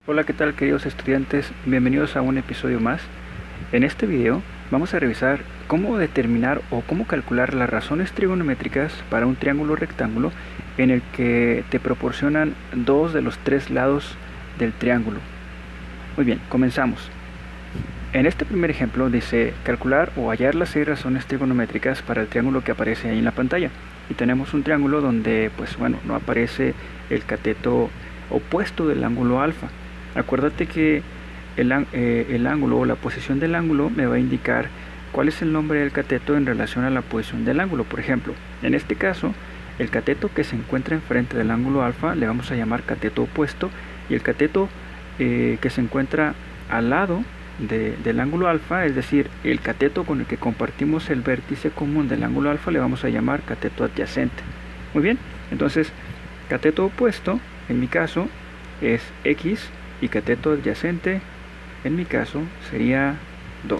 Hola, ¿qué tal queridos estudiantes? Bienvenidos a un episodio más. En este video vamos a revisar cómo determinar o cómo calcular las razones trigonométricas para un triángulo rectángulo en el que te proporcionan dos de los tres lados del triángulo. Muy bien, comenzamos. En este primer ejemplo dice calcular o hallar las 6 razones trigonométricas para el triángulo que aparece ahí en la pantalla. Y tenemos un triángulo donde no aparece el cateto opuesto del ángulo alfa. Acuérdate que el ángulo o la posición del ángulo me va a indicar cuál es el nombre del cateto en relación a la posición del ángulo. Por ejemplo, en este caso, el cateto que se encuentra enfrente del ángulo alfa le vamos a llamar cateto opuesto, y el cateto que se encuentra al lado del ángulo alfa, es decir, el cateto con el que compartimos el vértice común del ángulo alfa, le vamos a llamar cateto adyacente. Muy bien, entonces cateto opuesto en mi caso es x, y cateto adyacente en mi caso sería 2.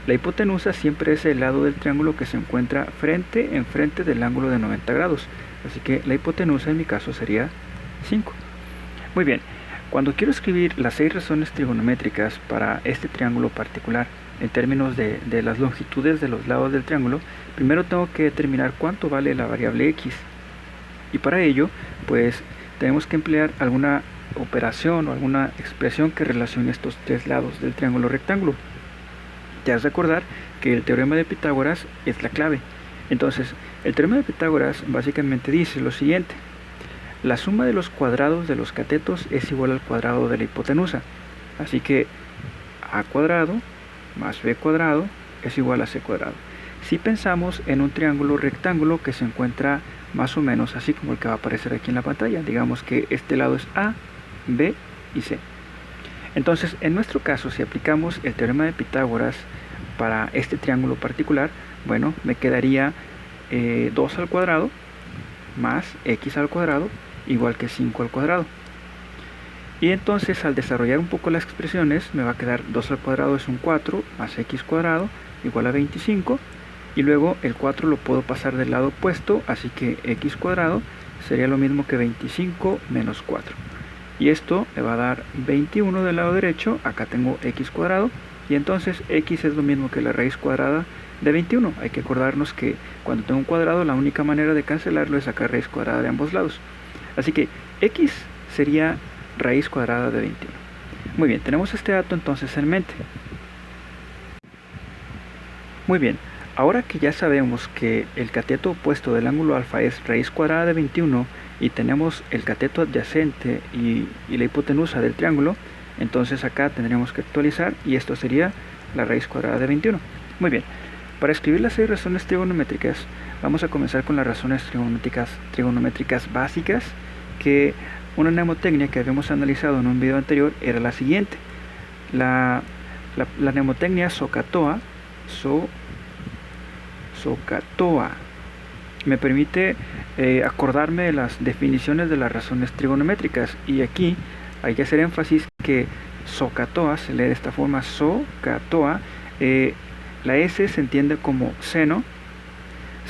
La hipotenusa siempre es el lado del triángulo que se encuentra frente en frente del ángulo de 90 grados, así que la hipotenusa en mi caso sería 5. Muy bien, cuando quiero escribir las 6 razones trigonométricas para este triángulo particular en términos de las longitudes de los lados del triángulo, primero tengo que determinar cuánto vale la variable x, y para ello pues tenemos que emplear alguna operación o alguna expresión que relacione estos tres lados del triángulo rectángulo. Te has de acordar que el teorema de Pitágoras es la clave. Entonces, el teorema de Pitágoras básicamente dice lo siguiente: la suma de los cuadrados de los catetos es igual al cuadrado de la hipotenusa. Así que a cuadrado más b cuadrado es igual a c cuadrado. Si pensamos en un triángulo rectángulo que se encuentra más o menos así como el que va a aparecer aquí en la pantalla, digamos que este lado es A, B y C. Entonces, en nuestro caso, si aplicamos el teorema de Pitágoras para este triángulo particular, bueno, me quedaría 2 al cuadrado más x al cuadrado igual que 5 al cuadrado. Y entonces, al desarrollar un poco las expresiones, me va a quedar 2 al cuadrado es un 4 más x cuadrado igual a 25. Y luego el 4 lo puedo pasar del lado opuesto, así que x cuadrado sería lo mismo que 25 menos 4. Y esto me va a dar 21 del lado derecho. Acá tengo x cuadrado, y entonces x es lo mismo que la raíz cuadrada de 21. Hay que acordarnos que cuando tengo un cuadrado, la única manera de cancelarlo es sacar raíz cuadrada de ambos lados. Así que x sería raíz cuadrada de 21. Muy bien, tenemos este dato entonces en mente. Muy bien, ahora que ya sabemos que el cateto opuesto del ángulo alfa es raíz cuadrada de 21 y tenemos el cateto adyacente y la hipotenusa del triángulo, entonces acá tendríamos que actualizar y esto sería la raíz cuadrada de 21. Muy bien, para escribir las 6 razones trigonométricas vamos a comenzar con las razones trigonométricas básicas, que una mnemotecnia que habíamos analizado en un video anterior era la siguiente. La mnemotecnia SOHCAHTOA me permite acordarme de las definiciones de las razones trigonométricas, y aquí hay que hacer énfasis que SOHCAHTOA se lee de esta forma: SOHCAHTOA. La S se entiende como seno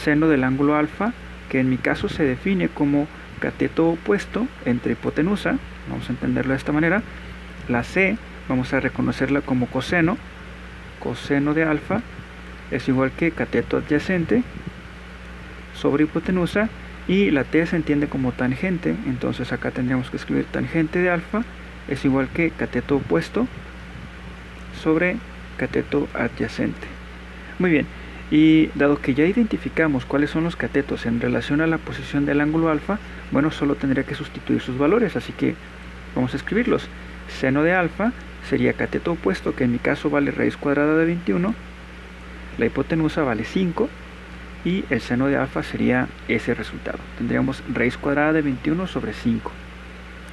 del ángulo alfa, que en mi caso se define como cateto opuesto entre hipotenusa, vamos a entenderlo de esta manera. La C vamos a reconocerla como coseno de alfa es igual que cateto adyacente sobre hipotenusa, y la T se entiende como tangente, entonces acá tendríamos que escribir tangente de alfa es igual que cateto opuesto sobre cateto adyacente. Muy bien, y dado que ya identificamos cuáles son los catetos en relación a la posición del ángulo alfa, bueno, solo tendría que sustituir sus valores, así que vamos a escribirlos. Seno de alfa sería cateto opuesto, que en mi caso vale raíz cuadrada de 21, la hipotenusa vale 5, y el seno de alfa sería ese resultado. Tendríamos raíz cuadrada de 21 sobre 5.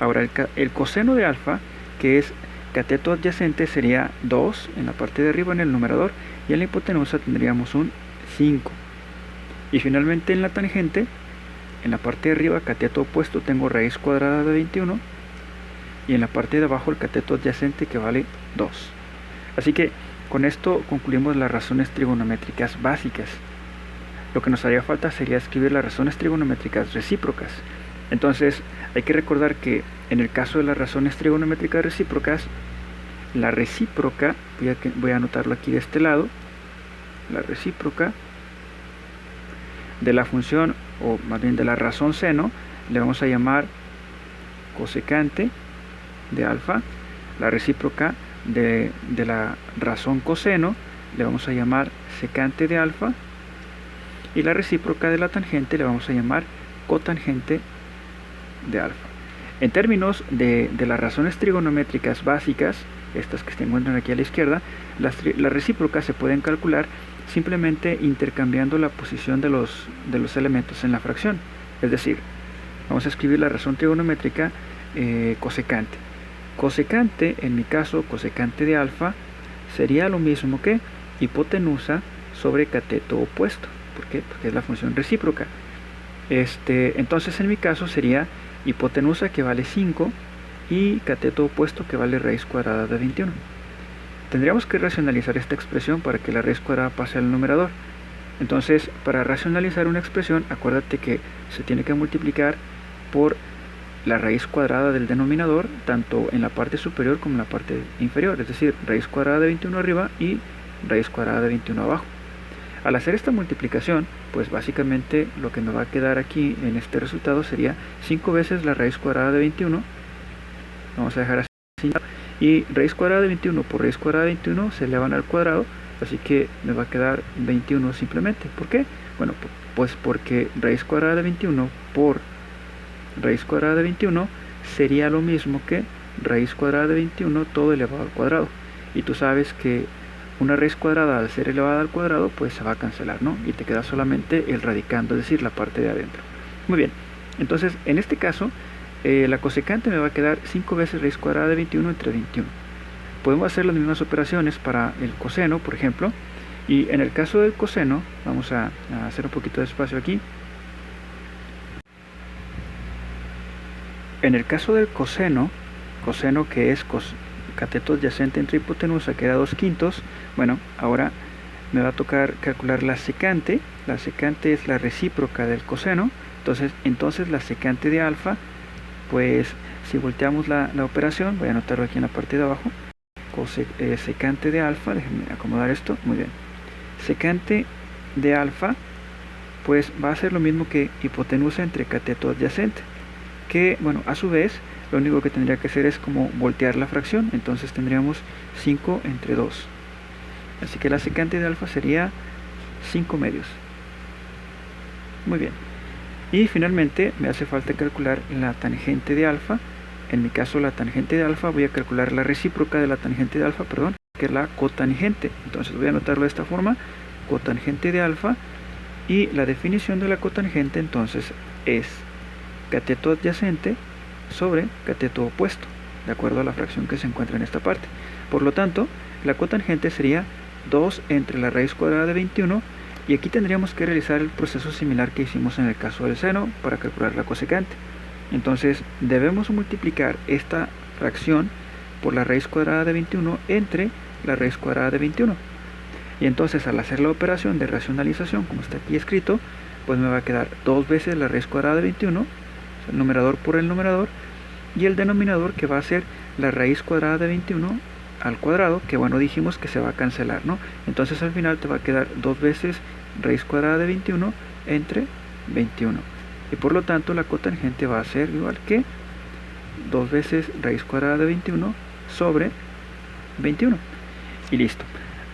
Ahora el coseno de alfa, que es cateto adyacente, sería 2 en la parte de arriba en el numerador, y en la hipotenusa tendríamos un 5. Y finalmente en la tangente, en la parte de arriba, cateto opuesto, tengo raíz cuadrada de 21, y en la parte de abajo el cateto adyacente, que vale 2. Así que con esto concluimos las razones trigonométricas básicas. Lo que nos haría falta sería escribir las razones trigonométricas recíprocas. Entonces hay que recordar que en el caso de las razones trigonométricas recíprocas, la recíproca, voy a anotarlo aquí de este lado, la recíproca de la función, o más bien de la razón seno, le vamos a llamar cosecante de alfa. La recíproca de la razón coseno le vamos a llamar secante de alfa, y la recíproca de la tangente le vamos a llamar cotangente de alfa. En términos de las razones trigonométricas básicas, estas que se encuentran aquí a la izquierda, las recíprocas se pueden calcular simplemente intercambiando la posición de los elementos en la fracción. Es decir, vamos a escribir la razón trigonométrica cosecante. Cosecante, en mi caso, cosecante de alfa, sería lo mismo que hipotenusa sobre cateto opuesto. ¿Por qué? Porque es la función recíproca. Entonces, en mi caso, sería hipotenusa, que vale 5, y cateto opuesto, que vale raíz cuadrada de 21. Tendríamos que racionalizar esta expresión para que la raíz cuadrada pase al numerador. Entonces, para racionalizar una expresión, acuérdate que se tiene que multiplicar por la raíz cuadrada del denominador, tanto en la parte superior como en la parte inferior, es decir, raíz cuadrada de 21 arriba y raíz cuadrada de 21 abajo. Al hacer esta multiplicación, pues básicamente lo que me va a quedar aquí en este resultado sería 5 veces la raíz cuadrada de 21. Vamos a dejar así. Y raíz cuadrada de 21 por raíz cuadrada de 21 se elevan al cuadrado, así que me va a quedar 21 simplemente. ¿Por qué? Bueno, pues porque raíz cuadrada de 21 por raíz cuadrada de 21 sería lo mismo que raíz cuadrada de 21 todo elevado al cuadrado. Y tú sabes que una raíz cuadrada, al ser elevada al cuadrado, pues se va a cancelar, ¿no? Y te queda solamente el radicando, es decir, la parte de adentro. Muy bien, entonces en este caso la cosecante me va a quedar 5 veces raíz cuadrada de 21 entre 21. Podemos hacer las mismas operaciones para el coseno, por ejemplo, y en el caso del coseno, vamos a hacer un poquito de espacio aquí. En el caso del coseno que es cateto adyacente entre hipotenusa, que era 2/5, bueno, ahora me va a tocar calcular la secante. La secante es la recíproca del coseno, entonces la secante de alfa, pues si volteamos la operación, voy a anotarlo aquí en la parte de abajo, secante de alfa, déjenme acomodar esto, muy bien, secante de alfa, pues va a ser lo mismo que hipotenusa entre cateto adyacente, que bueno, a su vez lo único que tendría que hacer es como voltear la fracción, entonces tendríamos 5 entre 2, así que la secante de alfa sería 5 medios. Muy bien, y finalmente me hace falta calcular la tangente de alfa. En mi caso, la tangente de alfa, voy a calcular la recíproca de la tangente de alfa, perdón, que es la cotangente. Entonces voy a anotarlo de esta forma, cotangente de alfa, y la definición de la cotangente entonces es cateto adyacente sobre cateto opuesto, de acuerdo a la fracción que se encuentra en esta parte. Por lo tanto, la cotangente sería 2 entre la raíz cuadrada de 21, y aquí tendríamos que realizar el proceso similar que hicimos en el caso del seno para calcular la cosecante. Entonces debemos multiplicar esta fracción por la raíz cuadrada de 21 entre la raíz cuadrada de 21. Y entonces al hacer la operación de racionalización, como está aquí escrito, pues me va a quedar 2 veces la raíz cuadrada de 21, el numerador por el numerador, y el denominador, que va a ser la raíz cuadrada de 21 al cuadrado, que bueno, dijimos que se va a cancelar, ¿no? Entonces al final te va a quedar 2 veces raíz cuadrada de 21 entre 21. Y por lo tanto la cotangente va a ser igual que 2 veces raíz cuadrada de 21 sobre 21. Y listo.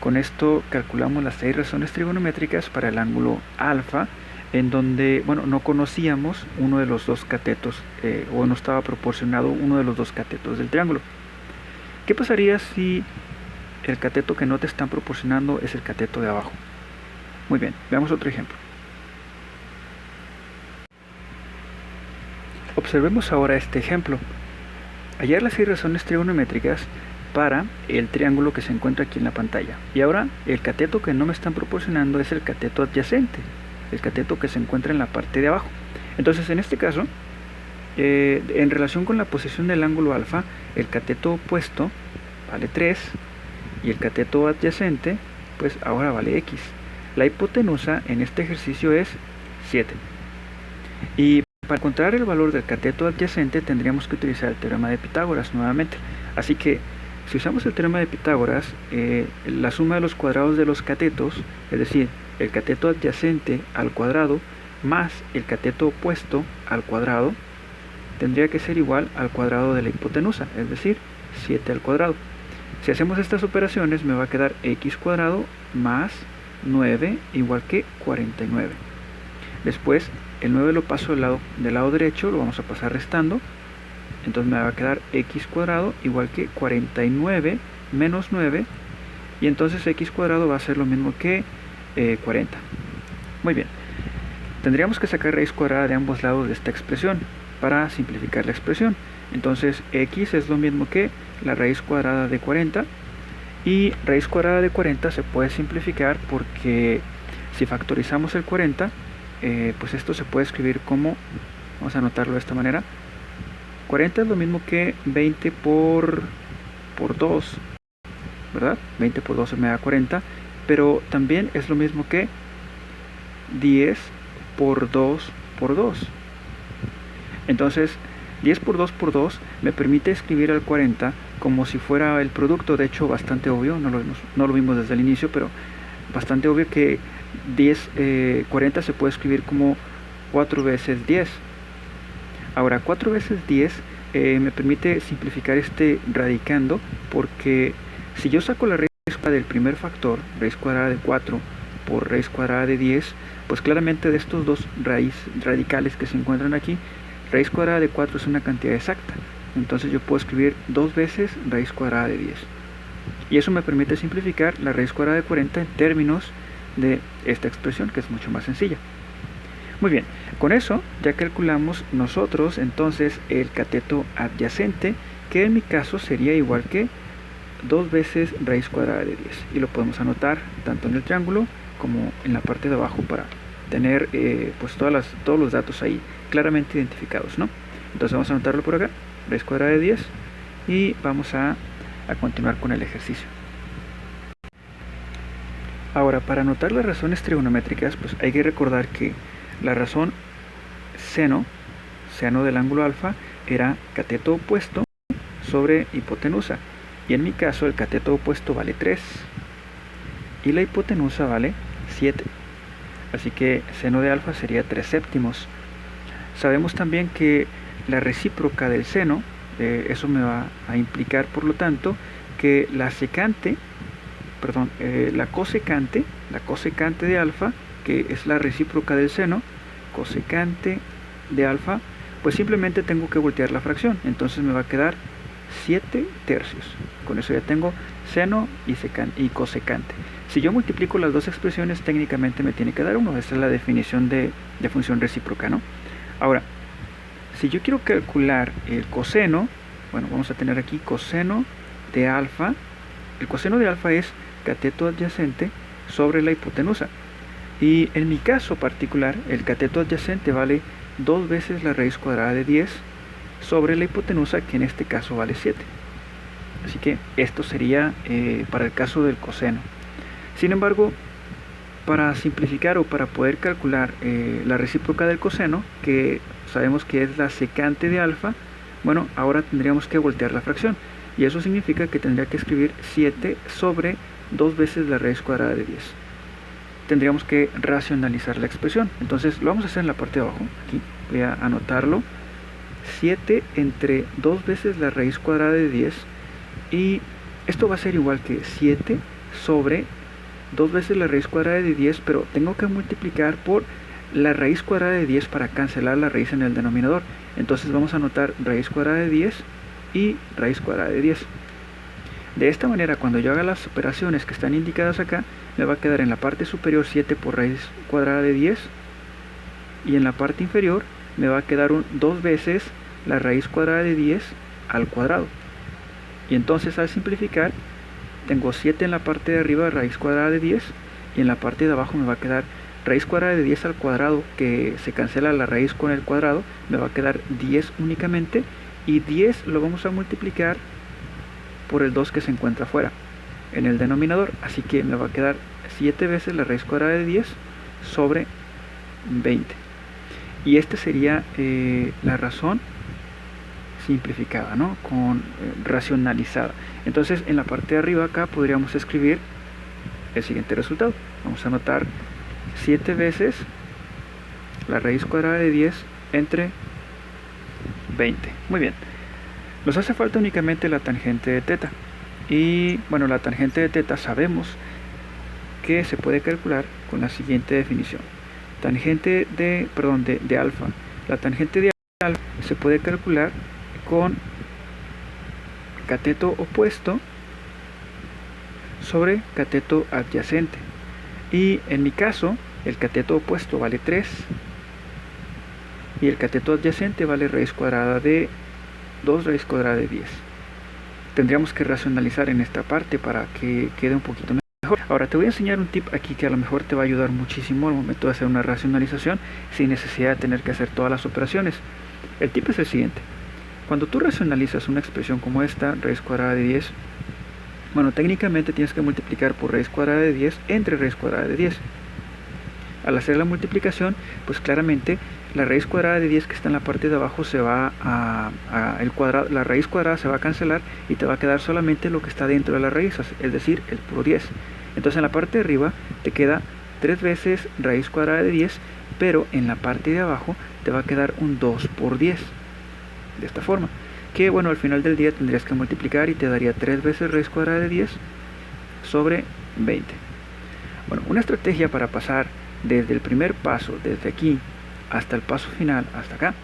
Con esto calculamos las 6 razones trigonométricas para el ángulo alfa, en donde, bueno, no conocíamos uno de los dos catetos, o no estaba proporcionado uno de los dos catetos del triángulo. ¿Qué pasaría si el cateto que no te están proporcionando es el cateto de abajo? Muy bien, veamos otro ejemplo. Observemos ahora este ejemplo. Hallar las 6 razones trigonométricas para el triángulo que se encuentra aquí en la pantalla. Y ahora el cateto que no me están proporcionando es el cateto adyacente, el cateto que se encuentra en la parte de abajo. Entonces en este caso, en relación con la posición del ángulo alfa, el cateto opuesto vale 3 y el cateto adyacente pues ahora vale x. La hipotenusa en este ejercicio es 7. Y Para encontrar el valor del cateto adyacente tendríamos que utilizar el teorema de Pitágoras nuevamente. Así que si usamos el teorema de Pitágoras, la suma de los cuadrados de los catetos, es decir, el cateto adyacente al cuadrado más el cateto opuesto al cuadrado, tendría que ser igual al cuadrado de la hipotenusa, es decir, 7 al cuadrado. Si hacemos estas operaciones me va a quedar x cuadrado más 9 igual que 49. Después el 9 lo paso del lado derecho, lo vamos a pasar restando. Entonces me va a quedar x cuadrado igual que 49 menos 9. Y entonces x cuadrado va a ser lo mismo que 40. Muy bien. Tendríamos que sacar raíz cuadrada de ambos lados de esta expresión para simplificar la expresión. Entonces x es lo mismo que la raíz cuadrada de 40. Y raíz cuadrada de 40 se puede simplificar porque si factorizamos el 40, pues esto se puede escribir como, vamos a anotarlo de esta manera, 40 es lo mismo que 20 por 2, ¿verdad? 20 por 2 me da 40, pero también es lo mismo que 10 por 2 por 2. Entonces, 10 por 2 por 2 me permite escribir al 40 como si fuera el producto, de hecho bastante obvio, no lo vimos desde el inicio, pero bastante obvio que 40 se puede escribir como 4 veces 10. Ahora 4 veces 10 me permite simplificar este radicando, porque si yo saco la raíz cuadrada del primer factor, raíz cuadrada de 4 por raíz cuadrada de 10, pues claramente de estos dos radicales que se encuentran aquí, raíz cuadrada de 4 es una cantidad exacta. Entonces yo puedo escribir 2 veces raíz cuadrada de 10. Y eso me permite simplificar la raíz cuadrada de 40 en términos de esta expresión, que es mucho más sencilla. Muy bien, con eso ya calculamos nosotros entonces el cateto adyacente, que en mi caso sería igual que 2 veces raíz cuadrada de 10. Y lo podemos anotar tanto en el triángulo como en la parte de abajo para tener pues todos los datos ahí claramente identificados, ¿no? Entonces vamos a anotarlo por acá, raíz cuadrada de 10, y vamos a continuar con el ejercicio. Ahora, para anotar las razones trigonométricas, pues hay que recordar que la razón seno del ángulo alfa, era cateto opuesto sobre hipotenusa. Y en mi caso el cateto opuesto vale 3 y la hipotenusa vale 7. Así que seno de alfa sería 3/7. Sabemos también que la recíproca del seno, eso me va a implicar por lo tanto que la cosecante de alfa, que es la recíproca del seno, cosecante de alfa, pues simplemente tengo que voltear la fracción. Entonces me va a quedar 7/3. Con eso ya tengo seno y cosecante. Si yo multiplico las dos expresiones, técnicamente me tiene que dar 1. Esta es la definición de función recíproca, ¿no? Ahora, si yo quiero calcular el coseno, bueno, vamos a tener aquí coseno de alfa. El coseno de alfa es cateto adyacente sobre la hipotenusa. Y en mi caso particular, el cateto adyacente vale 2 veces la raíz cuadrada de 10 sobre la hipotenusa, que en este caso vale 7. Así que esto sería para el caso del coseno. Sin embargo, para simplificar o para poder calcular la recíproca del coseno, que sabemos que es la secante de alfa, bueno, ahora tendríamos que voltear la fracción. Y eso significa que tendría que escribir 7 sobre 2 veces la raíz cuadrada de 10. Tendríamos que racionalizar la expresión. Entonces lo vamos a hacer en la parte de abajo. Aquí voy a anotarlo. 7 entre 2 veces la raíz cuadrada de 10. Y esto va a ser igual que 7 sobre 2 veces la raíz cuadrada de 10, pero tengo que multiplicar por la raíz cuadrada de 10 para cancelar la raíz en el denominador. Entonces vamos a anotar raíz cuadrada de 10 y raíz cuadrada de 10. De esta manera, cuando yo haga las operaciones que están indicadas acá, me va a quedar en la parte superior 7 por raíz cuadrada de 10, y en la parte inferior me va a quedar 2 veces la raíz cuadrada de 10 al cuadrado. Y entonces al simplificar, tengo 7 en la parte de arriba, raíz cuadrada de 10, y en la parte de abajo me va a quedar raíz cuadrada de 10 al cuadrado, que se cancela la raíz con el cuadrado, me va a quedar 10 únicamente, y 10 lo vamos a multiplicar por el 2 que se encuentra afuera en el denominador, así que me va a quedar 7 veces la raíz cuadrada de 10 sobre 20. Y esta sería la razón simplificada, ¿no? Con racionalizada. Entonces en la parte de arriba acá podríamos escribir el siguiente resultado. Vamos a anotar 7 veces la raíz cuadrada de 10 entre 20. Muy bien. Nos hace falta únicamente la tangente de teta. Y bueno, la tangente de teta sabemos que se puede calcular con la siguiente definición. Tangente de alfa. La tangente de alfa se puede calcular con cateto opuesto sobre cateto adyacente. Y en mi caso, el cateto opuesto vale 3 y el cateto adyacente vale raíz cuadrada de 2 raíz cuadrada de 10. Tendríamos que racionalizar en esta parte para que quede un poquito mejor. Ahora te voy a enseñar un tip aquí que a lo mejor te va a ayudar muchísimo al momento de hacer una racionalización sin necesidad de tener que hacer todas las operaciones. El tip es el siguiente. Cuando tú racionalizas una expresión como esta, raíz cuadrada de 10, bueno, técnicamente tienes que multiplicar por raíz cuadrada de 10 entre raíz cuadrada de 10. Al hacer la multiplicación, pues claramente la raíz cuadrada de 10 que está en la parte de abajo se va la raíz cuadrada se va a cancelar y te va a quedar solamente lo que está dentro de las raíces, es decir, el puro 10. Entonces en la parte de arriba te queda 3 veces raíz cuadrada de 10, pero en la parte de abajo te va a quedar un 2 por 10. De esta forma, que bueno, al final del día tendrías que multiplicar y te daría 3 veces raíz cuadrada de 10 sobre 20. Bueno, una estrategia para pasar desde el primer paso, desde aquí hasta el paso final, hasta acá,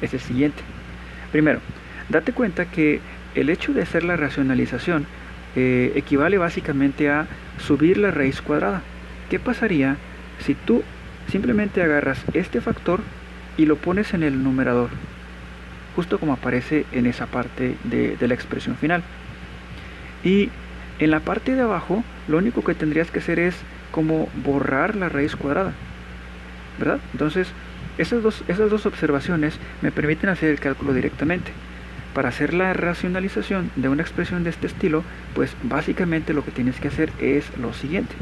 es el siguiente. Primero, date cuenta que el hecho de hacer la racionalización equivale básicamente a subir la raíz cuadrada. ¿Qué pasaría si tú simplemente agarras este factor y lo pones en el numerador? Justo como aparece en esa parte de la expresión final. Y en la parte de abajo, lo único que tendrías que hacer es como borrar la raíz cuadrada, ¿verdad? Entonces, esas dos observaciones me permiten hacer el cálculo directamente. Para hacer la racionalización de una expresión de este estilo, pues básicamente lo que tienes que hacer es lo siguiente.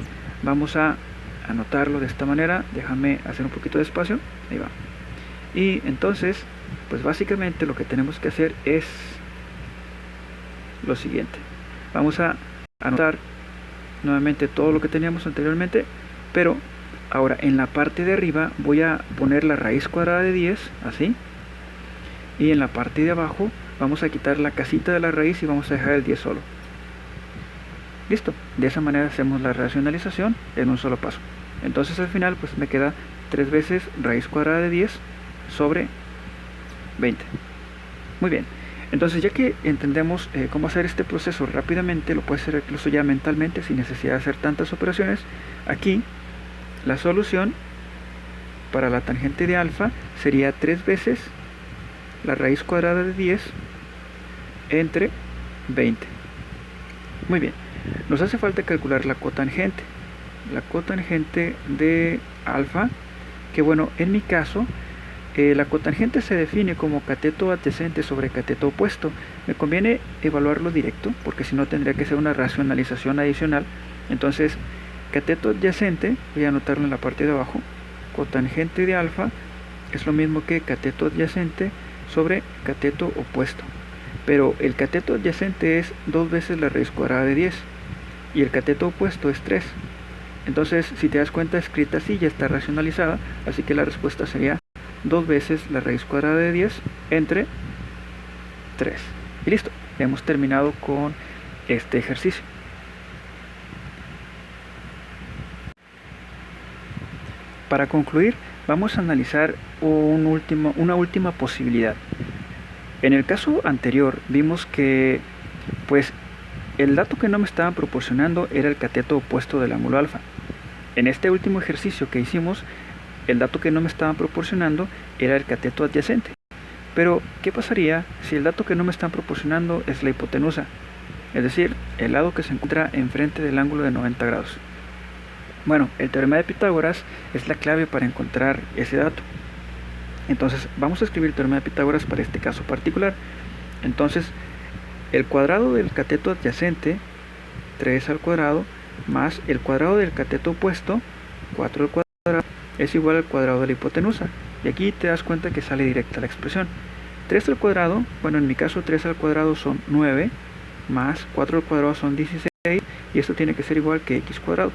Vamos a anotarlo de esta manera. Déjame hacer un poquito de espacio. Ahí va. Y entonces, pues básicamente lo que tenemos que hacer es lo siguiente. Vamos a anotar nuevamente todo lo que teníamos anteriormente, pero ahora en la parte de arriba voy a poner la raíz cuadrada de 10, así, y en la parte de abajo vamos a quitar la casita de la raíz y vamos a dejar el 10 solo. Listo, de esa manera hacemos la racionalización en un solo paso. Entonces al final pues me queda 3 veces raíz cuadrada de 10 sobre 20. Muy bien, entonces ya que entendemos cómo hacer este proceso rápidamente, lo puedes hacer incluso ya mentalmente sin necesidad de hacer tantas operaciones. Aquí la solución para la tangente de alfa sería 3 veces la raíz cuadrada de 10 entre 20. Muy bien, nos hace falta calcular la cotangente. La cotangente de alfa, que bueno, en mi caso la cotangente se define como cateto adyacente sobre cateto opuesto. Me conviene evaluarlo directo porque si no tendría que ser una racionalización adicional. Entonces, cateto adyacente, voy a anotarlo en la parte de abajo, cotangente de alfa es lo mismo que cateto adyacente sobre cateto opuesto. Pero el cateto adyacente es 2 veces la raíz cuadrada de 10 y el cateto opuesto es 3. Entonces, si te das cuenta, escrita así ya está racionalizada, así que la respuesta sería 2 veces la raíz cuadrada de 10 entre 3. Y listo, ya hemos terminado con este ejercicio. Para concluir, vamos a analizar una última posibilidad. En el caso anterior vimos que pues el dato que no me estaban proporcionando era el cateto opuesto del ángulo alfa. En este último ejercicio que hicimos, el dato que no me estaban proporcionando era el cateto adyacente. Pero, ¿qué pasaría si el dato que no me están proporcionando es la hipotenusa? Es decir, el lado que se encuentra enfrente del ángulo de 90 grados. Bueno, el teorema de Pitágoras es la clave para encontrar ese dato. Entonces, vamos a escribir el teorema de Pitágoras para este caso particular. Entonces, el cuadrado del cateto adyacente, 3 al cuadrado, más el cuadrado del cateto opuesto, 4 al cuadrado, es igual al cuadrado de la hipotenusa. Y aquí te das cuenta que sale directa la expresión. 3 al cuadrado, bueno, en mi caso 3 al cuadrado son 9, más 4 al cuadrado son 16, y esto tiene que ser igual que x cuadrado.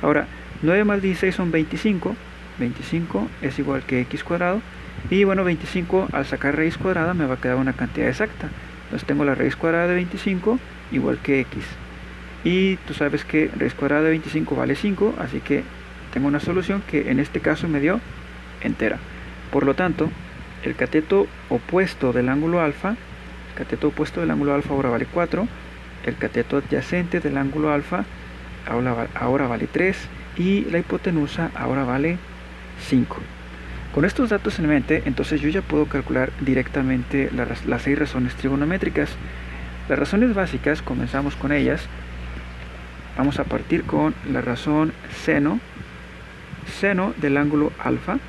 Ahora, 9 más 16 son 25, 25 es igual que x cuadrado, y bueno, 25 al sacar raíz cuadrada me va a quedar una cantidad exacta. Entonces tengo la raíz cuadrada de 25 igual que x. Y tú sabes que raíz cuadrada de 25 vale 5, así que tengo una solución que en este caso me dio entera. Por lo tanto, el cateto opuesto del ángulo alfa, ahora vale 4, el cateto adyacente del ángulo alfa ahora vale 3 y la hipotenusa ahora vale 5. Con estos datos en mente, entonces yo ya puedo calcular directamente las 6 razones trigonométricas. Las razones básicas, comenzamos con ellas. Vamos a partir con la razón seno del ángulo alfa.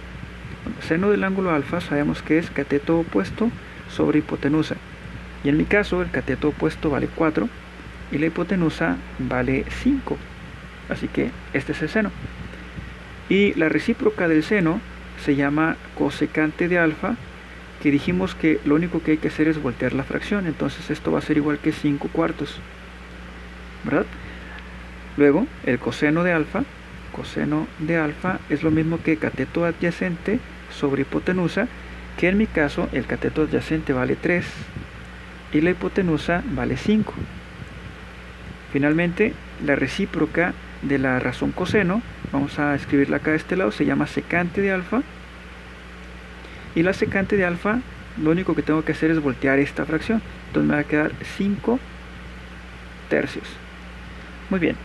Seno del ángulo alfa sabemos que es cateto opuesto sobre hipotenusa. Y en mi caso el cateto opuesto vale 4 y la hipotenusa vale 5. Así que este es el seno. Y la recíproca del seno se llama cosecante de alfa, que dijimos que lo único que hay que hacer es voltear la fracción. Entonces esto va a ser igual que 5 cuartos, ¿verdad? Luego el coseno de alfa es lo mismo que cateto adyacente sobre hipotenusa, que en mi caso el cateto adyacente vale 3 y la hipotenusa vale 5. Finalmente, la recíproca de la razón coseno, vamos a escribirla acá de este lado, se llama secante de alfa, y la secante de alfa lo único que tengo que hacer es voltear esta fracción, entonces me va a quedar 5 tercios. Muy bien.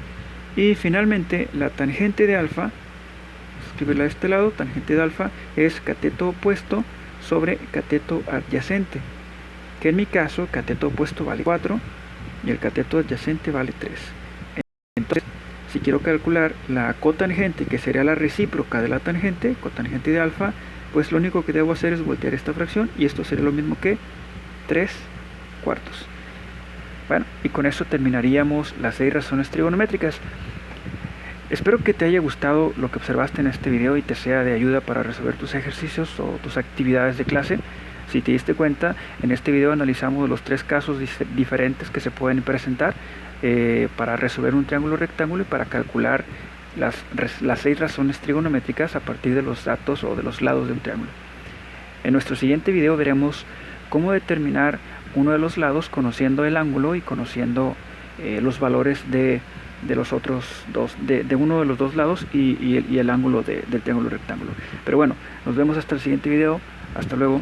Y finalmente la tangente de alfa, vamos a escribirla de este lado, tangente de alfa es cateto opuesto sobre cateto adyacente, que en mi caso cateto opuesto vale 4 y el cateto adyacente vale 3. Entonces, si quiero calcular la cotangente, que sería la recíproca de la tangente, cotangente de alfa, pues lo único que debo hacer es voltear esta fracción y esto sería lo mismo que 3 cuartos. Bueno, y con eso terminaríamos las 6 razones trigonométricas. Espero que te haya gustado lo que observaste en este video y te sea de ayuda para resolver tus ejercicios o tus actividades de clase. Si te diste cuenta, en este video analizamos los 3 casos diferentes que se pueden presentar para resolver un triángulo rectángulo y para calcular las 6 razones trigonométricas a partir de los datos o de los lados de un triángulo. En nuestro siguiente video veremos cómo determinar uno de los lados conociendo el ángulo y conociendo los valores de los otros dos, de uno de los dos lados y el ángulo del triángulo rectángulo. Pero bueno, nos vemos hasta el siguiente video. Hasta luego.